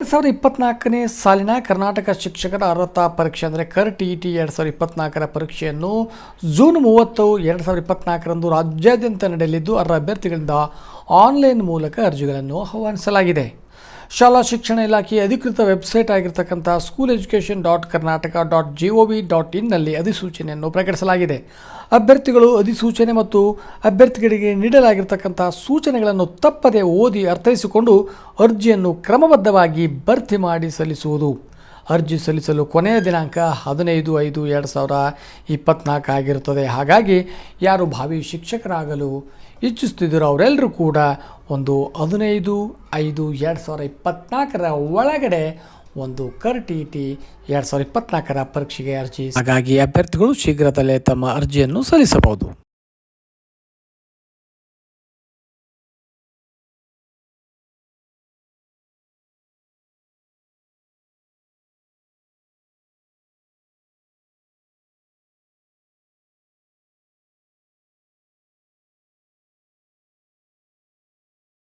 2024ನೇ ಸಾಲಿನ ಕರ್ನಾಟಕ ಶಿಕ್ಷಕರ ಅರ್ಹತಾ ಪರೀಕ್ಷೆ ಅಂದರೆ KET 2024ರ ಪರೀಕ್ಷೆಯನ್ನು ಜೂನ್ 30, 2024ರಂದು ರಾಜ್ಯಾದ್ಯಂತ ನಡೆಯಲಿದ್ದು ಅರ್ಹ ಅಭ್ಯರ್ಥಿಗಳಿಂದ ಆನ್ಲೈನ್ ಮೂಲಕ ಅರ್ಜಿಗಳನ್ನು ಆಹ್ವಾನಿಸಲಾಗಿದೆ. ಶಾಲಾ ಶಿಕ್ಷಣ ಇಲಾಖೆಯ ಅಧಿಕೃತ ವೆಬ್ಸೈಟ್ ಆಗಿರತಕ್ಕಂಥ schooleducation.karnataka.gov.in ನಲ್ಲಿ ಅಧಿಸೂಚನೆಯನ್ನು ಪ್ರಕಟಿಸಲಾಗಿದೆ. ಅಭ್ಯರ್ಥಿಗಳು ಅಧಿಸೂಚನೆ ಮತ್ತು ಅಭ್ಯರ್ಥಿಗಳಿಗೆ ನೀಡಲಾಗಿರತಕ್ಕಂಥ ಸೂಚನೆಗಳನ್ನು ತಪ್ಪದೆ ಓದಿ ಅರ್ಥೈಸಿಕೊಂಡು ಅರ್ಜಿಯನ್ನು ಕ್ರಮಬದ್ಧವಾಗಿ ಭರ್ತಿ ಮಾಡಿ ಸಲ್ಲಿಸುವುದು. ಅರ್ಜಿ ಸಲ್ಲಿಸಲು ಕೊನೆಯ ದಿನಾಂಕ 15/5/2024 ಆಗಿರುತ್ತದೆ. ಹಾಗಾಗಿ ಯಾರು ಭಾವಿ ಶಿಕ್ಷಕರಾಗಲು ಇಚ್ಛಿಸುತ್ತಿದ್ದರೋ ಅವರೆಲ್ಲರೂ ಕೂಡ 15/5/2024ರ ಒಳಗಡೆ KET 2024ರ ಪರೀಕ್ಷೆಗೆ ಅರ್ಜಿ. ಹಾಗಾಗಿ ಅಭ್ಯರ್ಥಿಗಳು ಶೀಘ್ರದಲ್ಲೇ ತಮ್ಮ ಅರ್ಜಿಯನ್ನು ಸಲ್ಲಿಸಬಹುದು.